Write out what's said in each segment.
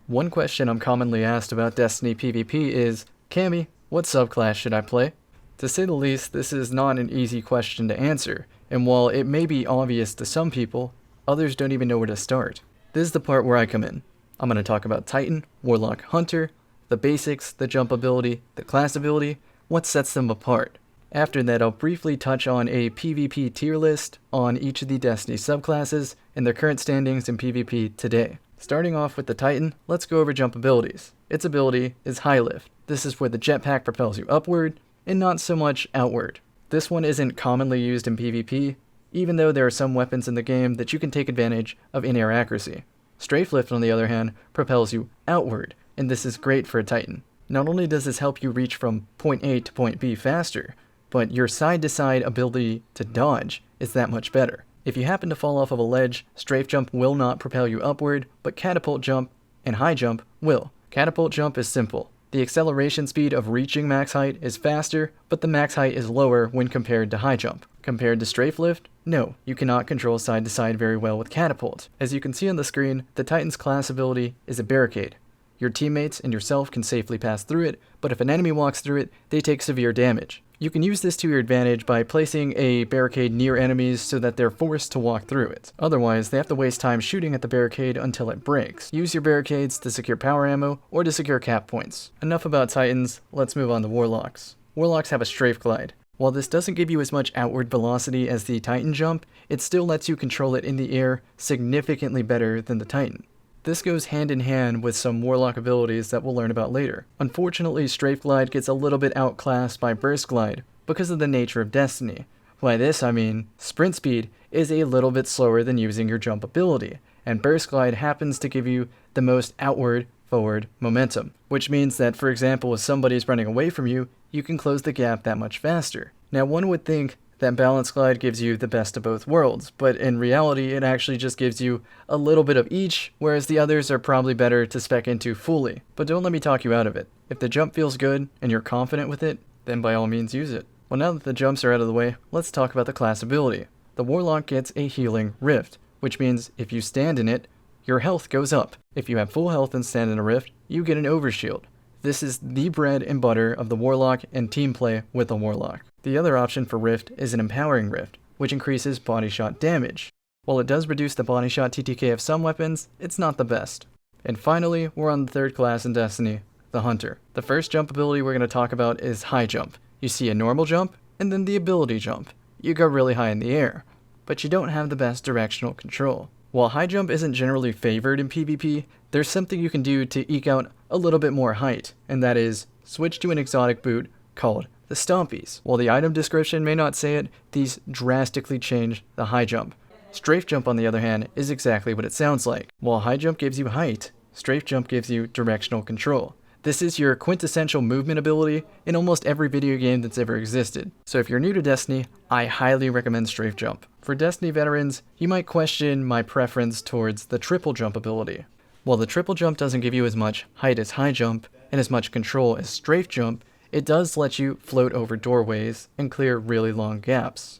One question I'm commonly asked about Destiny PvP is, Cammy, what subclass should I play? To say the least, this is not an easy question to answer, and while it may be obvious to some people, others don't even know where to start. This is the part where I come in. I'm going to talk about Titan, Warlock, Hunter, the basics, the jump ability, the class ability, what sets them apart. After that, I'll briefly touch on a PvP tier list on each of the Destiny subclasses and their current standings in PvP today. Starting off with the Titan, let's go over jump abilities. Its ability is High Lift. This is where the jetpack propels you upward, and not so much outward. This one isn't commonly used in PvP, even though there are some weapons in the game that you can take advantage of in-air accuracy. Strafe Lift, on the other hand, propels you outward, and this is great for a Titan. Not only does this help you reach from point A to point B faster, but your side-to-side ability to dodge is that much better. If you happen to fall off of a ledge, Strafe Jump will not propel you upward, but Catapult Jump and High Jump will. Catapult Jump is simple. The acceleration speed of reaching max height is faster, but the max height is lower when compared to High Jump. Compared to Strafe Lift, no, you cannot control side to side very well with Catapult. As you can see on the screen, the Titan's class ability is a barricade. Your teammates and yourself can safely pass through it, but if an enemy walks through it, they take severe damage. You can use this to your advantage by placing a barricade near enemies so that they're forced to walk through it. Otherwise, they have to waste time shooting at the barricade until it breaks. Use your barricades to secure power ammo or to secure cap points. Enough about Titans, let's move on to Warlocks. Warlocks have a Strafe Glide. While this doesn't give you as much outward velocity as the Titan jump, it still lets you control it in the air significantly better than the Titan. This goes hand in hand with some Warlock abilities that we'll learn about later. Unfortunately, Strafe Glide gets a little bit outclassed by Burst Glide because of the nature of Destiny. By this I mean, sprint speed is a little bit slower than using your jump ability, and Burst Glide happens to give you the most outward forward momentum, which means that, for example, if somebody's running away from you, you can close the gap that much faster. Now, one would think that Balance Glide gives you the best of both worlds, but in reality it actually just gives you a little bit of each, whereas the others are probably better to spec into fully. But don't let me talk you out of it. If the jump feels good and you're confident with it, then by all means use it. Well, now that the jumps are out of the way, let's talk about the class ability. The Warlock gets a Healing Rift, which means if you stand in it, your health goes up. If you have full health and stand in a rift, you get an Overshield. This is the bread and butter of the Warlock and team play with the Warlock. The other option for Rift is an Empowering Rift, which increases body shot damage. While it does reduce the body shot TTK of some weapons, it's not the best. And finally, we're on the third class in Destiny, the Hunter. The first jump ability we're going to talk about is High Jump. You see a normal jump, and then the ability jump. You go really high in the air, but you don't have the best directional control. While High Jump isn't generally favored in PvP, there's something you can do to eke out a little bit more height, and that is switch to an exotic boot called the Stompies. While the item description may not say it, these drastically change the High Jump. Strafe Jump, on the other hand, is exactly what it sounds like. While High Jump gives you height, Strafe Jump gives you directional control. This is your quintessential movement ability in almost every video game that's ever existed. So if you're new to Destiny, I highly recommend Strafe Jump. For Destiny veterans, you might question my preference towards the Triple Jump ability. While the Triple Jump doesn't give you as much height as High Jump and as much control as Strafe Jump, it does let you float over doorways and clear really long gaps.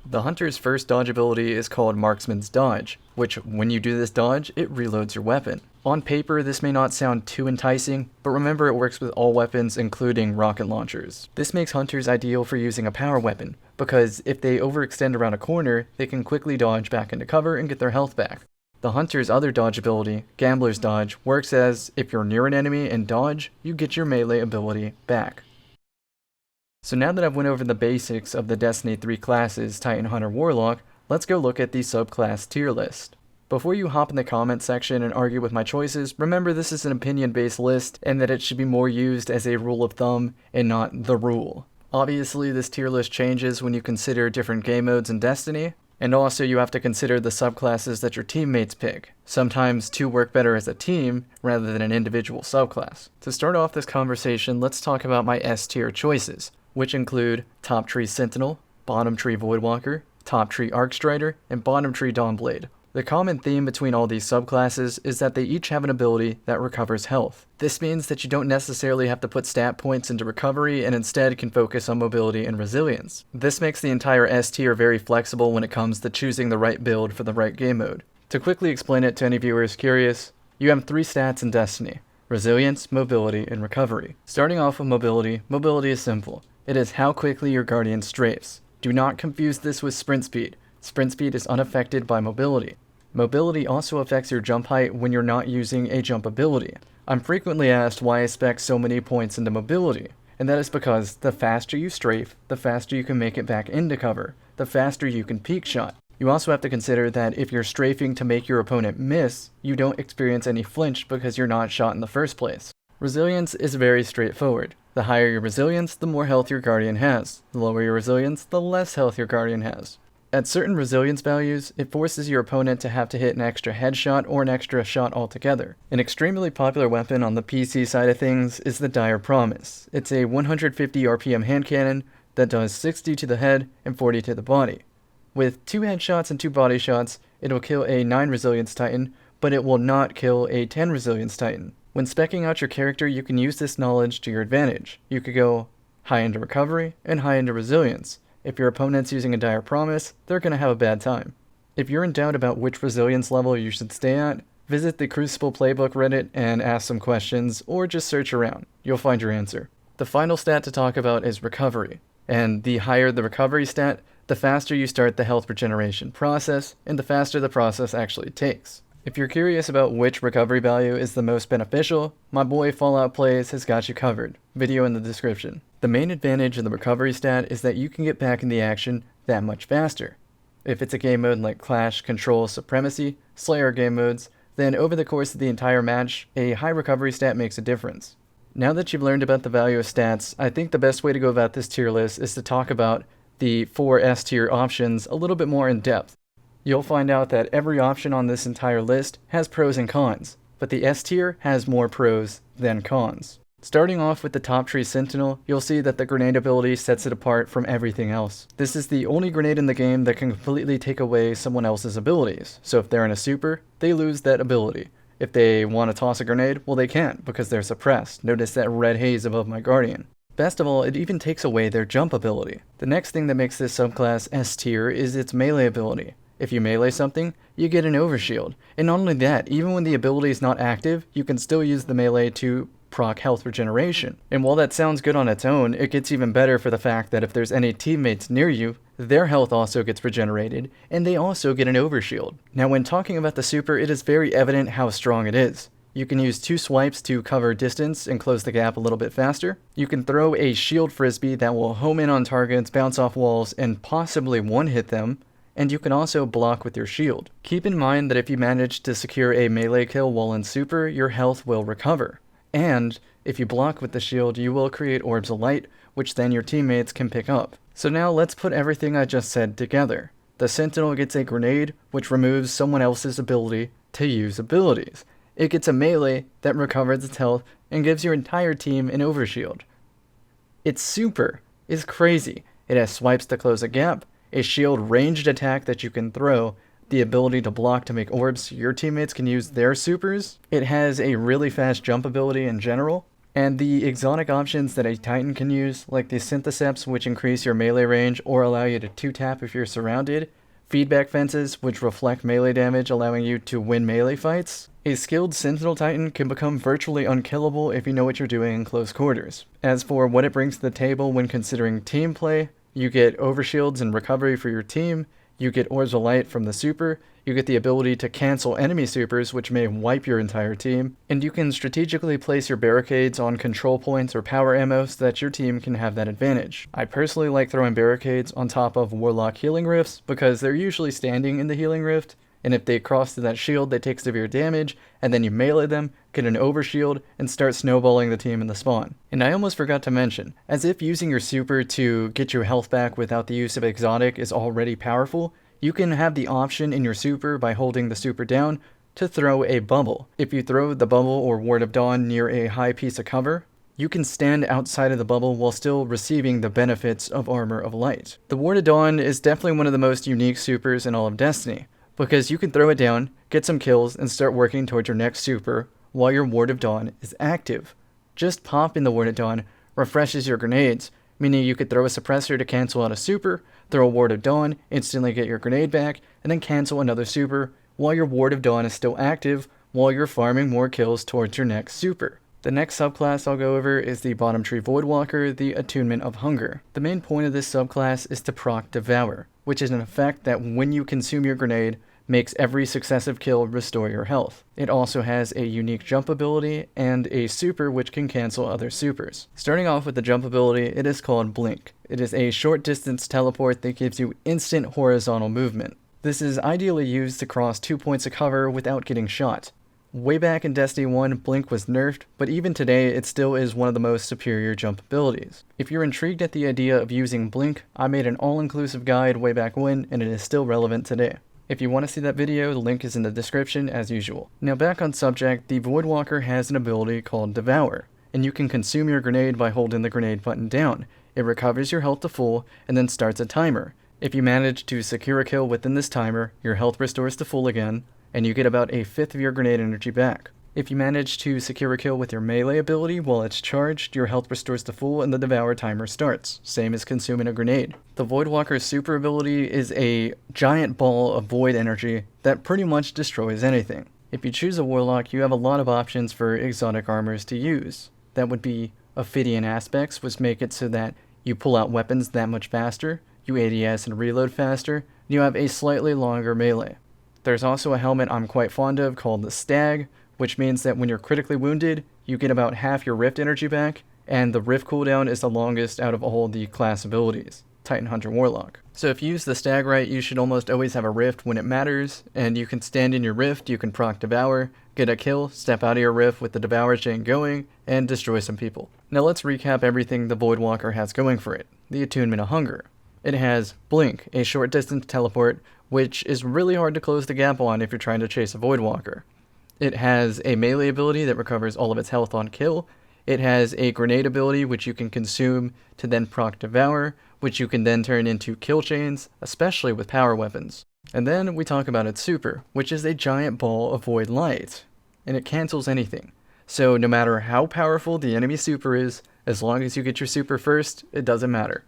The Hunter's first dodge ability is called Marksman's Dodge, which when you do this dodge, it reloads your weapon. On paper, this may not sound too enticing, but remember it works with all weapons including rocket launchers. This makes Hunters ideal for using a power weapon, because if they overextend around a corner, they can quickly dodge back into cover and get their health back. The Hunter's other dodge ability, Gambler's Dodge, works as if you're near an enemy and dodge, you get your melee ability back. So now that I've went over the basics of the Destiny 3 classes, Titan, Hunter, Warlock, let's go look at the subclass tier list. Before you hop in the comment section and argue with my choices, remember this is an opinion-based list and that it should be more used as a rule of thumb and not the rule. Obviously, this tier list changes when you consider different game modes in Destiny, and also you have to consider the subclasses that your teammates pick. Sometimes two work better as a team rather than an individual subclass. To start off this conversation, let's talk about my S tier choices, which include top tree Sentinel, bottom tree Voidwalker, top tree Arcstrider, and bottom tree Dawnblade. The common theme between all these subclasses is that they each have an ability that recovers health. This means that you don't necessarily have to put stat points into recovery and instead can focus on mobility and resilience. This makes the entire S tier very flexible when it comes to choosing the right build for the right game mode. To quickly explain it to any viewers curious, You have 3 stats in Destiny: Resilience, Mobility, and Recovery. Starting off with Mobility, mobility is simple. It is how quickly your Guardian strafes. Do not confuse this with Sprint Speed. Sprint Speed is unaffected by Mobility. Mobility also affects your jump height when you're not using a jump ability. I'm frequently asked why I spec so many points into Mobility, and that is because the faster you strafe, the faster you can make it back into cover, the faster you can peak shot. You also have to consider that if you're strafing to make your opponent miss, you don't experience any flinch because you're not shot in the first place. Resilience is very straightforward. The higher your resilience, the more health your Guardian has. The lower your resilience, the less health your Guardian has. At certain resilience values, it forces your opponent to have to hit an extra headshot or an extra shot altogether. An extremely popular weapon on the PC side of things is the Dire Promise. It's a 150 RPM hand cannon that does 60 to the head and 40 to the body. With 2 headshots and 2 body shots, it'll kill a 9 resilience titan, but it will not kill a 10 resilience titan. When speccing out your character, you can use this knowledge to your advantage. You could go high into recovery and high into resilience. If your opponent's using a Dire Promise, they're going to have a bad time. If you're in doubt about which resilience level you should stay at, visit the Crucible Playbook Reddit and ask some questions, or just search around. You'll find your answer. The final stat to talk about is recovery, and the higher the recovery stat, the faster you start the health regeneration process, and the faster the process actually takes. If you're curious about which recovery value is the most beneficial, my boy Fallout Plays has got you covered. Video in the description. The main advantage of the recovery stat is that you can get back in the action that much faster. If it's a game mode like Clash, Control, Supremacy, Slayer game modes, then over the course of the entire match, a high recovery stat makes a difference. Now that you've learned about the value of stats, I think the best way to go about this tier list is to talk about the 4 S tier options a little bit more in depth. You'll find out that every option on this entire list has pros and cons, but the S tier has more pros than cons. Starting off with the top tree Sentinel, you'll see that the grenade ability sets it apart from everything else. This is the only grenade in the game that can completely take away someone else's abilities, so if they're in a super, they lose that ability. If they want to toss a grenade, well they can't because they're suppressed. Notice that red haze above my Guardian. Best of all, it even takes away their jump ability. The next thing that makes this subclass S tier is its melee ability. If you melee something, you get an overshield. And not only that, even when the ability is not active, you can still use the melee to proc health regeneration. And while that sounds good on its own, it gets even better for the fact that if there's any teammates near you, their health also gets regenerated, and they also get an overshield. Now when talking about the super, it is very evident how strong it is. You can use 2 swipes to cover distance and close the gap a little bit faster. You can throw a shield frisbee that will home in on targets, bounce off walls, and possibly one-hit them. And you can also block with your shield. Keep in mind that if you manage to secure a melee kill while in super, your health will recover. And if you block with the shield, you will create orbs of light, which then your teammates can pick up. So now let's put everything I just said together. The Sentinel gets a grenade, which removes someone else's ability to use abilities. It gets a melee that recovers its health and gives your entire team an overshield. Its super is crazy. It has swipes to close a gap, a shield ranged attack that you can throw, the ability to block to make orbs so your teammates can use their supers. It has a really fast jump ability in general, and the exotic options that a Titan can use, like the Syntheseps, which increase your melee range or allow you to 2-tap if you're surrounded, feedback fences, which reflect melee damage allowing you to win melee fights. A skilled Sentinel Titan can become virtually unkillable if you know what you're doing in close quarters. As for what it brings to the table when considering team play, you get overshields and recovery for your team, you get orbs of light from the super, you get the ability to cancel enemy supers which may wipe your entire team, and you can strategically place your barricades on control points or power ammo so that your team can have that advantage. I personally like throwing barricades on top of Warlock healing rifts because they're usually standing in the healing rift, and if they cross to that shield they take severe damage, and then you melee them, get an overshield, and start snowballing the team in the spawn. And I almost forgot to mention, as if using your super to get your health back without the use of exotic is already powerful, you can have the option in your super by holding the super down to throw a bubble. If you throw the bubble or Ward of Dawn near a high piece of cover, you can stand outside of the bubble while still receiving the benefits of Armor of Light. The Ward of Dawn is definitely one of the most unique supers in all of Destiny, because you can throw it down, get some kills, and start working towards your next super while your Ward of Dawn is active. Just popping the Ward of Dawn refreshes your grenades, meaning you could throw a suppressor to cancel out a super, throw a Ward of Dawn, instantly get your grenade back, and then cancel another super while your Ward of Dawn is still active while you're farming more kills towards your next super. The next subclass I'll go over is the bottom tree Voidwalker, the Attunement of Hunger. The main point of this subclass is to proc Devour, which is an effect that when you consume your grenade, makes every successive kill restore your health. It also has a unique jump ability and a super which can cancel other supers. Starting off with the jump ability, it is called Blink. It is a short distance teleport that gives you instant horizontal movement. This is ideally used to cross 2 points of cover without getting shot. Way back in Destiny 1, Blink was nerfed, but even today it still is one of the most superior jump abilities. If you're intrigued at the idea of using Blink, I made an all-inclusive guide way back when, and it is still relevant today. If you want to see that video, the link is in the description as usual. Now back on subject, the Voidwalker has an ability called Devour, and you can consume your grenade by holding the grenade button down. It recovers your health to full, and then starts a timer. If you manage to secure a kill within this timer, your health restores to full again, and you get about a fifth of your grenade energy back. If you manage to secure a kill with your melee ability while it's charged, your health restores to full and the Devour timer starts, same as consuming a grenade. The Voidwalker's super ability is a giant ball of void energy that pretty much destroys anything. If you choose a Warlock, you have a lot of options for exotic armors to use. That would be Ophidian aspects, which make it so that you pull out weapons that much faster, you ADS and reload faster, and you have a slightly longer melee. There's also a helmet I'm quite fond of called the Stag, which means that when you're critically wounded, you get about half your Rift energy back, and the Rift cooldown is the longest out of all the class abilities, Titan Hunter Warlock. So if you use the Stag right, you should almost always have a Rift when it matters, and you can stand in your Rift, you can proc Devour, get a kill, step out of your Rift with the Devour chain going, and destroy some people. Now let's recap everything the Voidwalker has going for it. The Attunement of Hunger. It has Blink, a short distance teleport, which is really hard to close the gap on if you're trying to chase a Voidwalker. It has a melee ability that recovers all of its health on kill. It has a grenade ability which you can consume to then proc Devour, which you can then turn into kill chains, especially with power weapons. And then we talk about its super, which is a giant ball of void light, and it cancels anything. So no matter how powerful the enemy super is, as long as you get your super first, it doesn't matter.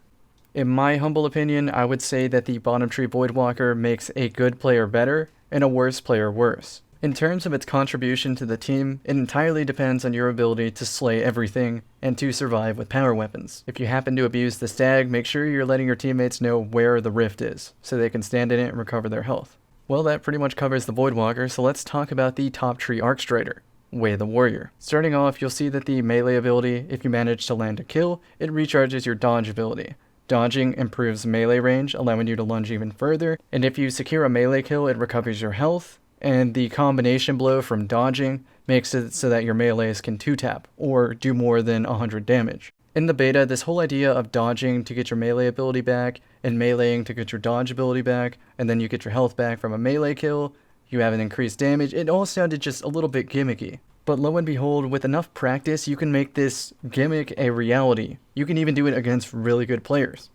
In my humble opinion, I would say that the bottom tree Voidwalker makes a good player better and a worse player worse. In terms of its contribution to the team, it entirely depends on your ability to slay everything and to survive with power weapons. If you happen to abuse the Stag, make sure you're letting your teammates know where the Rift is, so they can stand in it and recover their health. Well, that pretty much covers the Voidwalker, so let's talk about the top tree Arcstrider, Way the Warrior. Starting off, you'll see that the melee ability, if you manage to land a kill, it recharges your dodge ability. Dodging improves melee range, allowing you to lunge even further, and if you secure a melee kill, it recovers your health, and the combination blow from dodging makes it so that your melees can 2-tap, or do more than 100 damage. In the beta, this whole idea of dodging to get your melee ability back, and meleeing to get your dodge ability back, and then you get your health back from a melee kill, you have an increased damage, it all sounded just a little bit gimmicky. But lo and behold, with enough practice, you can make this gimmick a reality. You can even do it against really good players.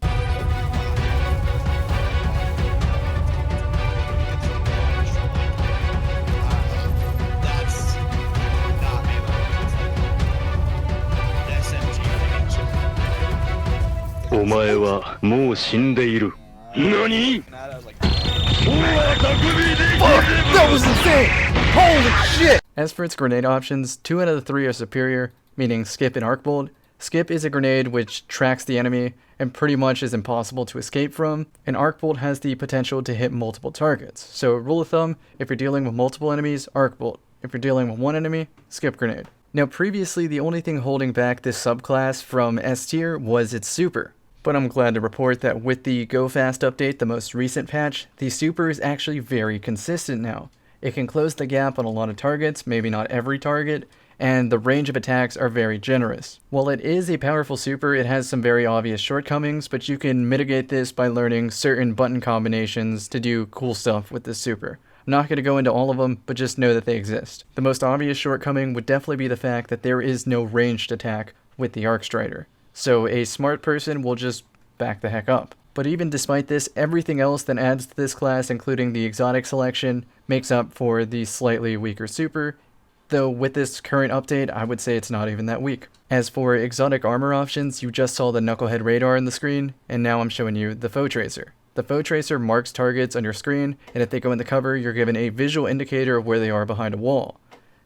That was insane! Holy shit! As for its grenade options, 2 out of the 3 are superior, meaning Skip and Arcbolt. Skip is a grenade which tracks the enemy and pretty much is impossible to escape from, and Arcbolt has the potential to hit multiple targets. So rule of thumb, if you're dealing with multiple enemies, Arcbolt. If you're dealing with one enemy, Skip grenade. Now previously, the only thing holding back this subclass from S tier was its super. But I'm glad to report that with the Go Fast update, the most recent patch, the super is actually very consistent now. It can close the gap on a lot of targets, maybe not every target, and the range of attacks are very generous. While it is a powerful super, it has some very obvious shortcomings, but you can mitigate this by learning certain button combinations to do cool stuff with this super. I'm not going to go into all of them, but just know that they exist. The most obvious shortcoming would definitely be the fact that there is no ranged attack with the Arcstrider. So a smart person will just back the heck up. But even despite this, everything else that adds to this class, including the exotic selection, makes up for the slightly weaker super, though with this current update, I would say it's not even that weak. As for exotic armor options, you just saw the Knucklehead radar on the screen, and now I'm showing you the Foe Tracer. The Foe Tracer marks targets on your screen, and if they go into cover, you're given a visual indicator of where they are behind a wall.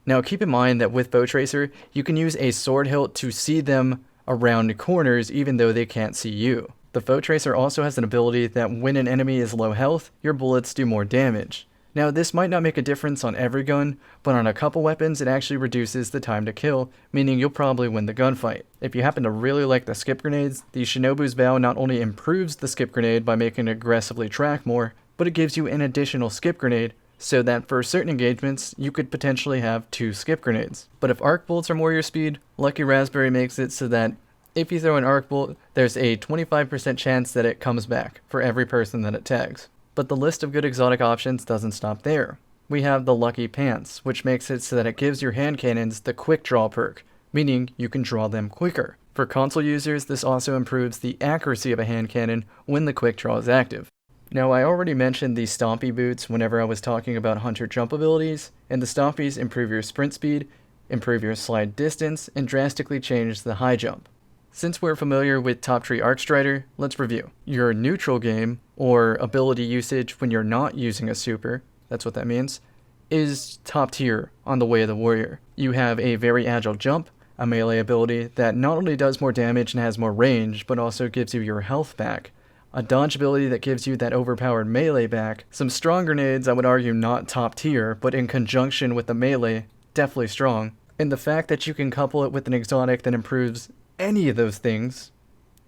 Now keep in mind that with Bow Tracer, you can use a sword hilt to see them around corners even though they can't see you. The Foe Tracer also has an ability that when an enemy is low health, your bullets do more damage. Now this might not make a difference on every gun, but on a couple weapons it actually reduces the time to kill, meaning you'll probably win the gunfight. If you happen to really like the skip grenades, the Shinobu's Vow not only improves the skip grenade by making it aggressively track more, but it gives you an additional skip grenade, so that for certain engagements, you could potentially have 2 skip grenades. But if arc bolts are more your speed, Lucky Raspberry makes it so that if you throw an arc bolt, there's a 25% chance that it comes back for every person that it tags. But the list of good exotic options doesn't stop there. We have the Lucky Pants, which makes it so that it gives your hand cannons the quick draw perk, meaning you can draw them quicker. For console users, this also improves the accuracy of a hand cannon when the quick draw is active. Now, I already mentioned the Stompy Boots whenever I was talking about Hunter jump abilities, and the Stompies improve your sprint speed, improve your slide distance, and drastically change the high jump. Since we're familiar with Top Tree Arcstrider, let's review. Your neutral game, or ability usage when you're not using a super, that's what that means, is top tier on the Way of the Warrior. You have a very agile jump, a melee ability that not only does more damage and has more range, but also gives you your health back. A dodge ability that gives you that overpowered melee back. Some strong grenades, I would argue not top tier, but in conjunction with the melee, definitely strong. And the fact that you can couple it with an exotic that improves any of those things,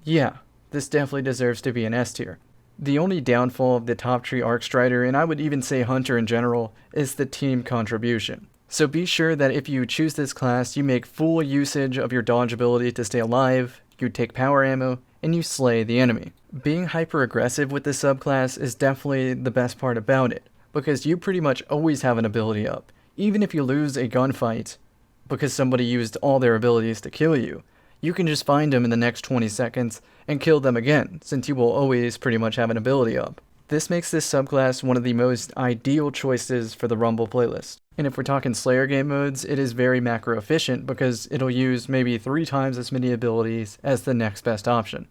yeah, this definitely deserves to be an S tier. The only downfall of the Top Tree Arcstrider, and I would even say Hunter in general, is the team contribution. So be sure that if you choose this class, you make full usage of your dodge ability to stay alive, you take power ammo, and you slay the enemy. Being hyper aggressive with this subclass is definitely the best part about it, because you pretty much always have an ability up. Even if you lose a gunfight because somebody used all their abilities to kill you, you can just find them in the next 20 seconds and kill them again, since you will always pretty much have an ability up. This makes this subclass one of the most ideal choices for the Rumble playlist. And if we're talking Slayer game modes, it is very macro efficient because it'll use maybe 3 times as many abilities as the next best option.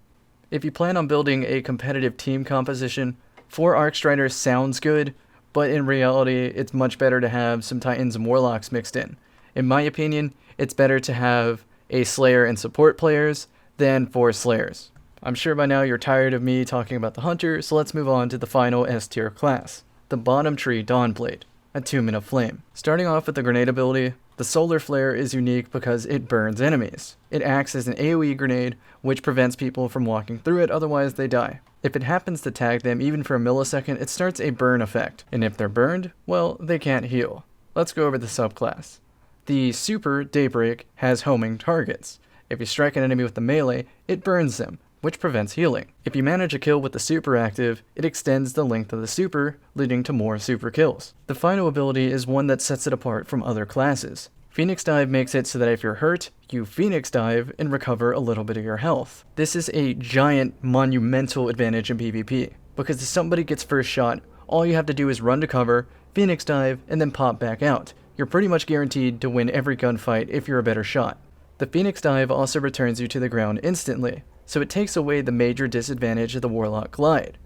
If you plan on building a competitive team composition, 4 Arcstriders sounds good, but in reality, it's much better to have some Titans and Warlocks mixed in. In my opinion, it's better to have a Slayer and support players than 4 Slayers. I'm sure by now you're tired of me talking about the Hunter, so let's move on to the final S tier class, the Bottom Tree Dawnblade, Attunement of Flame. Starting off with the grenade ability, the Solar Flare is unique because it burns enemies. It acts as an AoE grenade, which prevents people from walking through it, otherwise they die. If it happens to tag them even for a millisecond, it starts a burn effect, and if they're burned, well, they can't heal. Let's go over the subclass. The Super Daybreak has homing targets. If you strike an enemy with the melee, it burns them, which prevents healing. If you manage a kill with the super active, it extends the length of the super, leading to more super kills. The final ability is one that sets it apart from other classes. Phoenix Dive makes it so that if you're hurt, you Phoenix Dive and recover a little bit of your health. This is a giant, monumental advantage in PvP, because if somebody gets first shot, all you have to do is run to cover, Phoenix Dive, and then pop back out. You're pretty much guaranteed to win every gunfight if you're a better shot. The Phoenix Dive also returns you to the ground instantly, so it takes away the major disadvantage of the Warlock Glide.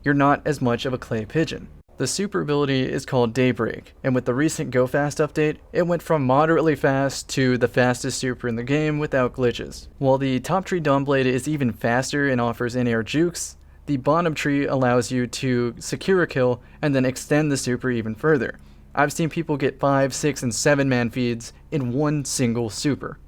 You're not as much of a clay pigeon. The super ability is called Daybreak, and with the recent Go Fast update, it went from moderately fast to the fastest super in the game without glitches. While the Top Tree Dawnblade is even faster and offers in-air jukes, the Bottom Tree allows you to secure a kill and then extend the super even further. I've seen people get 5, 6, and 7-man feeds in one single super.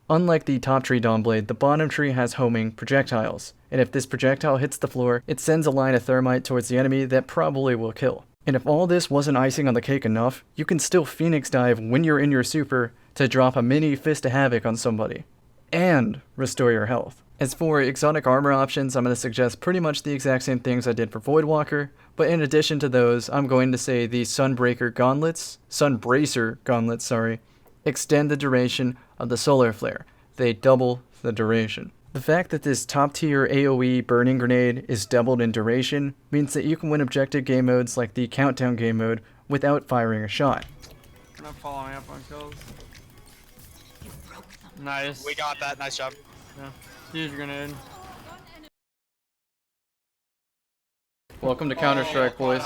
Unlike the Top Tree Dawnblade, the Bottom Tree has homing projectiles, and if this projectile hits the floor, it sends a line of thermite towards the enemy that probably will kill. And if all this wasn't icing on the cake enough, you can still Phoenix Dive when you're in your super to drop a mini Fist of Havoc on somebody, and restore your health. As for exotic armor options, I'm going to suggest pretty much the exact same things I did for Voidwalker, but in addition to those, I'm going to say the Sunbracer Gauntlets, extend the duration of the Solar Flare. They double the duration. The fact that this top tier AoE burning grenade is doubled in duration means that you can win objective game modes like the Countdown game mode without firing a shot. You're not following up on kills. Nice. We got that. Nice job. Yeah. Use your grenade. Welcome to Counter-Strike, boys.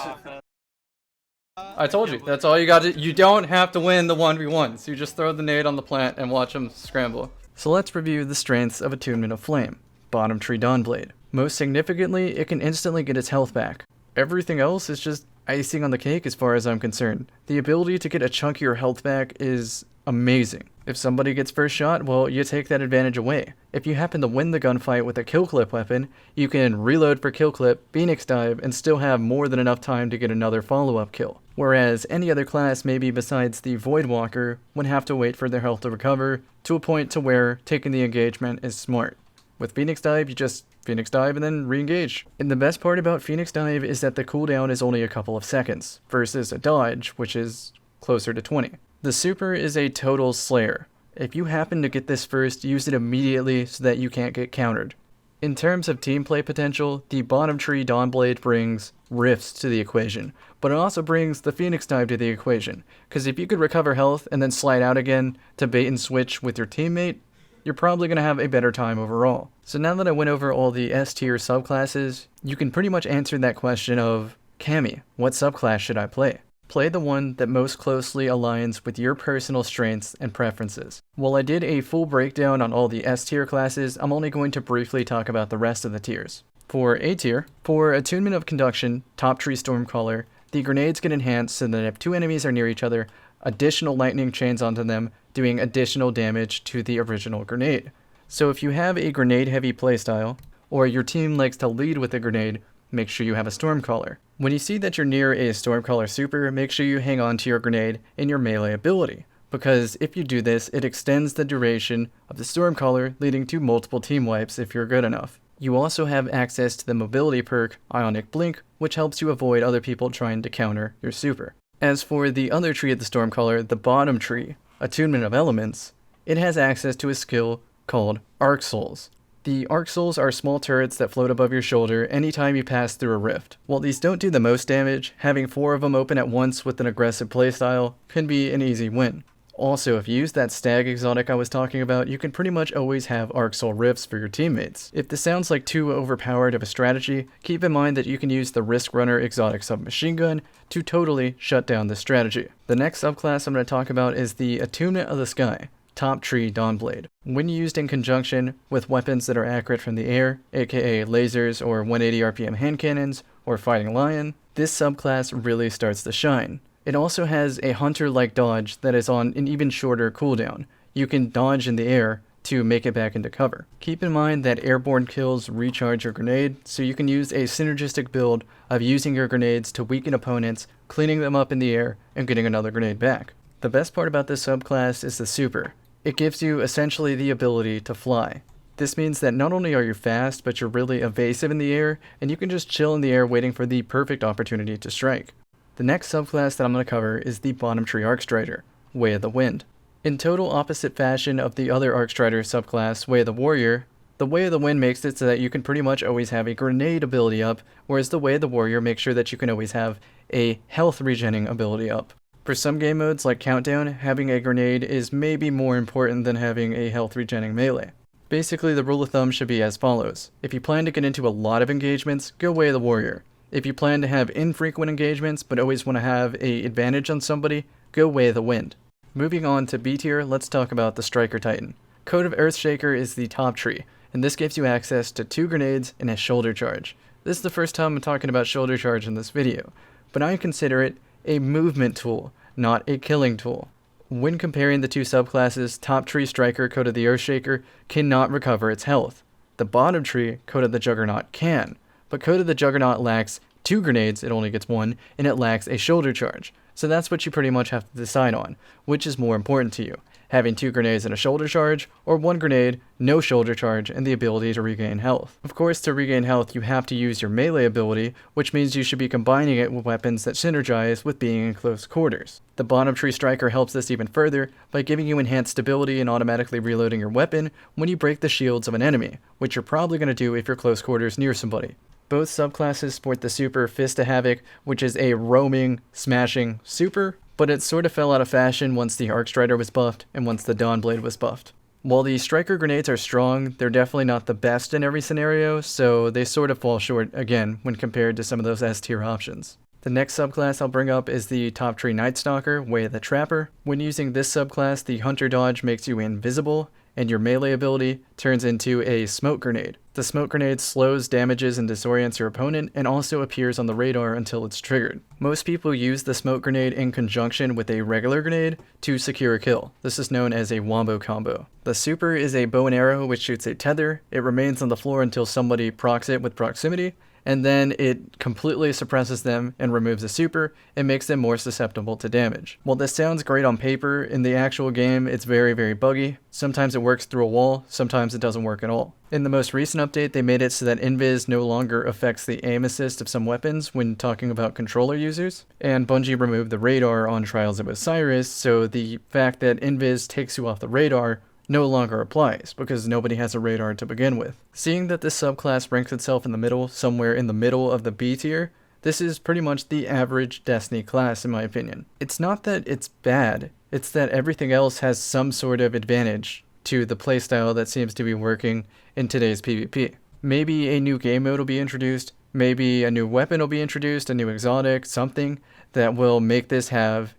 I told you, that's all you got to. You don't have to win the 1v1s. You just throw the nade on the plant and watch them scramble. So let's review the strengths of Attunement of Flame. Bottom tree Dawnblade. Most significantly, it can instantly get its health back. Everything else is just icing on the cake as far as I'm concerned. The ability to get a chunk of your health back is amazing. If somebody gets first shot, well, you take that advantage away. If you happen to win the gunfight with a kill clip weapon, you can reload for kill clip, Phoenix dive, and still have more than enough time to get another follow-up kill. Whereas any other class, maybe besides the Voidwalker, would have to wait for their health to recover to a point to where taking the engagement is smart. With Phoenix dive, you just Phoenix dive and then re-engage. And the best part about Phoenix dive is that the cooldown is only a couple of seconds, versus a dodge, which is closer to 20. The super is a total slayer. If you happen to get this first, use it immediately so that you can't get countered. In terms of team play potential, the bottom tree Dawnblade brings rifts to the equation, but it also brings the Phoenix dive to the equation, because if you could recover health and then slide out again to bait and switch with your teammate, you're probably going to have a better time overall. So now that I went over all the S tier subclasses, you can pretty much answer that question of, Cammy, what subclass should I play? Play the one that most closely aligns with your personal strengths and preferences. While I did a full breakdown on all the S tier classes, I'm only going to briefly talk about the rest of the tiers. For A tier, for Attunement of Conduction, Top Tree Stormcaller, the grenades get enhanced so that if two enemies are near each other, additional lightning chains onto them, doing additional damage to the original grenade. So if you have a grenade heavy playstyle, or your team likes to lead with a grenade, make sure you have a Stormcaller. When you see that you're near a Stormcaller super, make sure you hang on to your grenade in your melee ability, because if you do this, it extends the duration of the Stormcaller, leading to multiple team wipes if you're good enough. You also have access to the mobility perk, Ionic Blink, which helps you avoid other people trying to counter your super. As for the other tree of the Stormcaller, the bottom tree, Attunement of Elements, it has access to a skill called Arc Souls. The Arc Souls are small turrets that float above your shoulder anytime you pass through a rift. While these don't do the most damage, having 4 of them open at once with an aggressive playstyle can be an easy win. Also, if you use that stag exotic I was talking about, you can pretty much always have Arc Soul rifts for your teammates. If this sounds like too overpowered of a strategy, keep in mind that you can use the Risk Runner exotic submachine gun to totally shut down this strategy. The next subclass I'm going to talk about is the Attunement of the Sky, Top Tree Dawnblade. When used in conjunction with weapons that are accurate from the air, aka lasers or 180 RPM hand cannons, or Fighting Lion, this subclass really starts to shine. It also has a hunter-like dodge that is on an even shorter cooldown. You can dodge in the air to make it back into cover. Keep in mind that airborne kills recharge your grenade, so you can use a synergistic build of using your grenades to weaken opponents, cleaning them up in the air, and getting another grenade back. The best part about this subclass is the super. It gives you essentially the ability to fly. This means that not only are you fast, but you're really evasive in the air, and you can just chill in the air waiting for the perfect opportunity to strike. The next subclass that I'm going to cover is the bottom tree Arcstrider, Way of the Wind. In total opposite fashion of the other Arcstrider subclass, Way of the Warrior, the Way of the Wind makes it so that you can pretty much always have a grenade ability up, whereas the Way of the Warrior makes sure that you can always have a health regenning ability up. For some game modes like Countdown, having a grenade is maybe more important than having a health regenning melee. Basically, the rule of thumb should be as follows. If you plan to get into a lot of engagements, go Way of the Warrior. If you plan to have infrequent engagements but always want to have an advantage on somebody, go Way of the Wind. Moving on to B tier, let's talk about the Striker Titan. Code of Earthshaker is the top tree, and this gives you access to 2 grenades and a shoulder charge. This is the first time I'm talking about shoulder charge in this video, but I consider it a movement tool, not a killing tool. When comparing the two subclasses, top tree Striker, Code of the Earthshaker, cannot recover its health. The bottom tree, Code of the Juggernaut, can. But Code of the Juggernaut lacks 2 grenades, it only gets 1, and it lacks a shoulder charge. So that's what you pretty much have to decide on, which is more important to you. Having 2 grenades and a shoulder charge, or 1 grenade, no shoulder charge, and the ability to regain health. Of course, to regain health, you have to use your melee ability, which means you should be combining it with weapons that synergize with being in close quarters. The bottom tree Striker helps this even further by giving you enhanced stability and automatically reloading your weapon when you break the shields of an enemy, which you're probably going to do if you're close quarters near somebody. Both subclasses sport the super Fist of Havoc, which is a roaming, smashing super, but it sort of fell out of fashion once the Arcstrider was buffed and once the Dawnblade was buffed. While the Striker grenades are strong, they're definitely not the best in every scenario, so they sort of fall short again when compared to some of those S tier options. The next subclass I'll bring up is the Top Tree Night Stalker, Way of the Trapper. When using this subclass, the Hunter Dodge makes you invisible, and your melee ability turns into a smoke grenade. The smoke grenade slows, damages, and disorients your opponent, and also appears on the radar until it's triggered. Most people use the smoke grenade in conjunction with a regular grenade to secure a kill. This is known as a wombo combo. The super is a bow and arrow which shoots a tether. It remains on the floor until somebody procs it with proximity, and then it completely suppresses them and removes the super and makes them more susceptible to damage. While this sounds great on paper, in the actual game it's very, very buggy. Sometimes it works through a wall, sometimes it doesn't work at all. In the most recent update, they made it so that invis no longer affects the aim assist of some weapons when talking about controller users, and Bungie removed the radar on Trials of Osiris, so the fact that invis takes you off the radar no longer applies, because nobody has a radar to begin with. Seeing that this subclass ranks itself in the middle, somewhere in the middle of the B tier, this is pretty much the average Destiny class in my opinion. It's not that it's bad, it's that everything else has some sort of advantage to the playstyle that seems to be working in today's PvP. Maybe a new game mode will be introduced, maybe a new weapon will be introduced, a new exotic, something that will make this have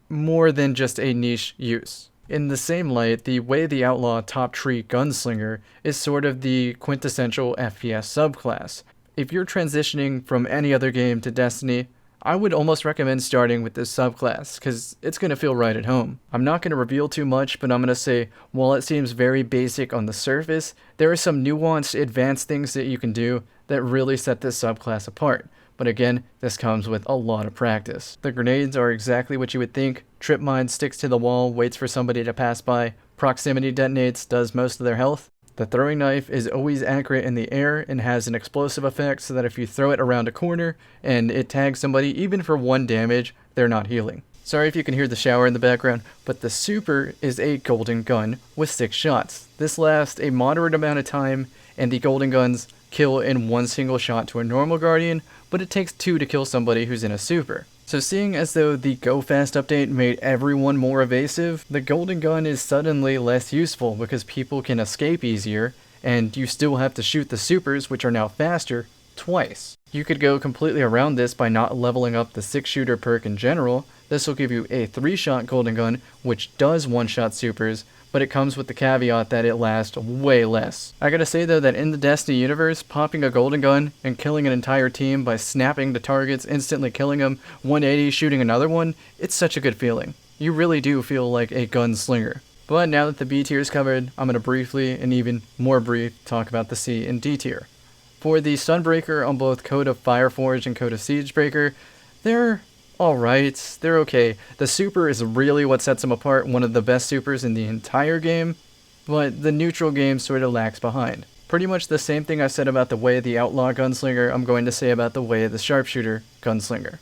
more than just a niche use. In the same light, the Way the Outlaw Top Tree Gunslinger is sort of the quintessential FPS subclass. If you're transitioning from any other game to Destiny, I would almost recommend starting with this subclass, because it's going to feel right at home. I'm not going to reveal too much, but I'm going to say, while it seems very basic on the surface, there are some nuanced, advanced things that you can do that really set this subclass apart. But again, this comes with a lot of practice. The grenades are exactly what you would think. Trip mine sticks to the wall, waits for somebody to pass by. Proximity detonates, does most of their health. The throwing knife is always accurate in the air and has an explosive effect so that if you throw it around a corner and it tags somebody, even for 1 damage, they're not healing. Sorry if you can hear the shower in the background, but the super is a golden gun with 6 shots. This lasts a moderate amount of time, and the golden guns kill in 1 single shot to a normal guardian, but it takes 2 to kill somebody who's in a super. So seeing as though the Go Fast update made everyone more evasive, the golden gun is suddenly less useful because people can escape easier, and you still have to shoot the supers, which are now faster, twice. You could go completely around this by not leveling up the 6-shooter perk in general. This will give you a 3-shot golden gun, which does 1-shot supers, but it comes with the caveat that it lasts way less. I gotta say though that in the Destiny universe, popping a golden gun and killing an entire team by snapping the targets, instantly killing them, 180 shooting another one, it's such a good feeling. You really do feel like a gunslinger. But now that the B tier is covered, I'm gonna briefly, and even more brief, talk about the C and D tier. For the Sunbreaker on both Code of Fireforge and Code of Siegebreaker, they're alright, they're okay. The super is really what sets them apart, one of the best supers in the entire game, but the neutral game sort of lags behind. Pretty much the same thing I said about the Way of the Outlaw Gunslinger, I'm going to say about the Way of the Sharpshooter Gunslinger.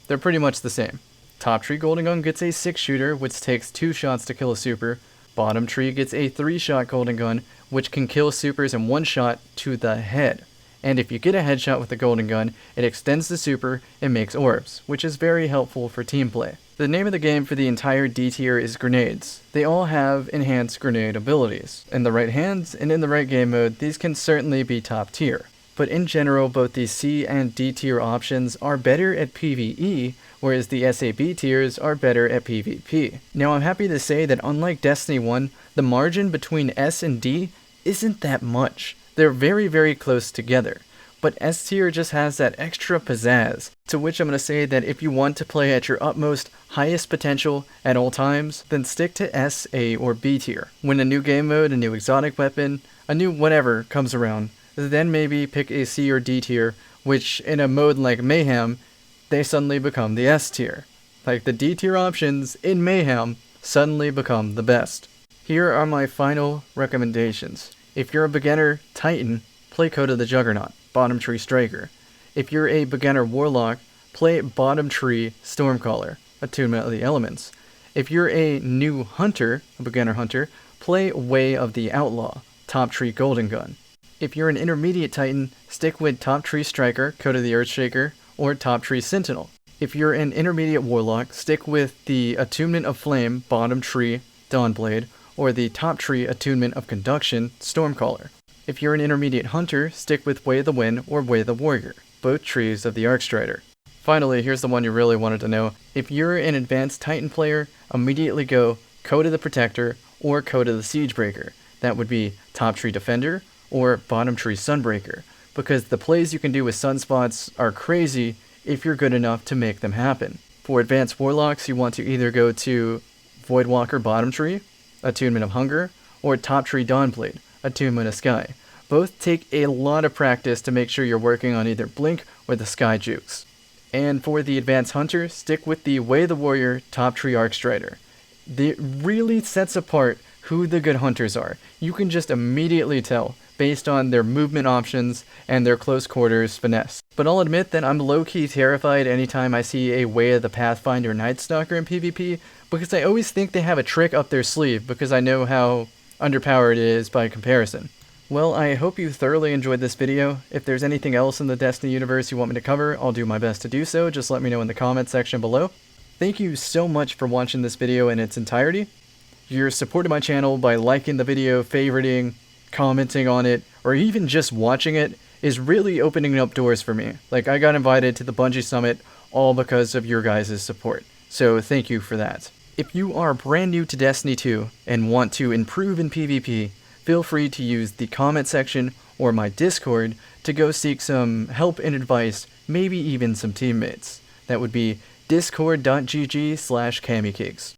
They're pretty much the same. Top Tree Golden Gun gets a 6-shooter, which takes 2 shots to kill a super. Bottom Tree gets a 3-shot Golden Gun, which can kill supers in 1 shot to the head. And if you get a headshot with the golden gun, it extends the super and makes orbs, which is very helpful for team play. The name of the game for the entire D tier is grenades. They all have enhanced grenade abilities. In the right hands and in the right game mode, these can certainly be top tier. But in general, both the C and D tier options are better at PvE, whereas the SAB tiers are better at PvP. Now I'm happy to say that unlike Destiny 1, the margin between S and D isn't that much. They're very, very close together, but S tier just has that extra pizzazz, to which I'm going to say that if you want to play at your utmost, highest potential at all times, then stick to S, A, or B tier. When a new game mode, a new exotic weapon, a new whatever comes around, then maybe pick a C or D tier, which in a mode like Mayhem, they suddenly become the S tier. Like the D tier options in Mayhem suddenly become the best. Here are my final recommendations. If you're a beginner Titan, play Code of the Juggernaut, Bottom Tree Striker. If you're a beginner Warlock, play Bottom Tree Stormcaller, Attunement of the Elements. If you're a new Hunter, a beginner Hunter, play Way of the Outlaw, Top Tree Golden Gun. If you're an intermediate Titan, stick with Top Tree Striker, Code of the Earthshaker, or Top Tree Sentinel. If you're an intermediate Warlock, stick with the Attunement of Flame, Bottom Tree Dawnblade, or the Top Tree Attunement of Conduction, Stormcaller. If you're an intermediate Hunter, stick with Way of the Wind or Way of the Warrior, both trees of the Arcstrider. Finally, here's the one you really wanted to know. If you're an advanced Titan player, immediately go Code of the Protector or Code of the Siegebreaker. That would be Top Tree Defender or Bottom Tree Sunbreaker, because the plays you can do with sunspots are crazy if you're good enough to make them happen. For advanced Warlocks, you want to either go to Voidwalker Bottom Tree, Attunement of Hunger, or Top Tree Dawnblade, Attunement of Sky. Both take a lot of practice to make sure you're working on either Blink or the Sky Jukes. And for the advanced hunter, stick with the Way of the Warrior Top Tree Arcstrider. It really sets apart who the good hunters are. You can just immediately tell based on their movement options and their close quarters finesse. But I'll admit that I'm low-key terrified anytime I see a Way of the Pathfinder Night Stalker in PvP, because I always think they have a trick up their sleeve because I know how underpowered it is by comparison. Well, I hope you thoroughly enjoyed this video. If there's anything else in the Destiny universe you want me to cover, I'll do my best to do so. Just let me know in the comment section below. Thank you so much for watching this video in its entirety. You're supporting my channel by liking the video, favoriting, commenting on it, or even just watching it is really opening up doors for me. Like, I got invited to the Bungie Summit all because of your guys' support. So thank you for that. If you are brand new to Destiny 2 and want to improve in PvP, feel free to use the comment section or my Discord to go seek some help and advice, maybe even some teammates. That would be discord.gg/camicakes.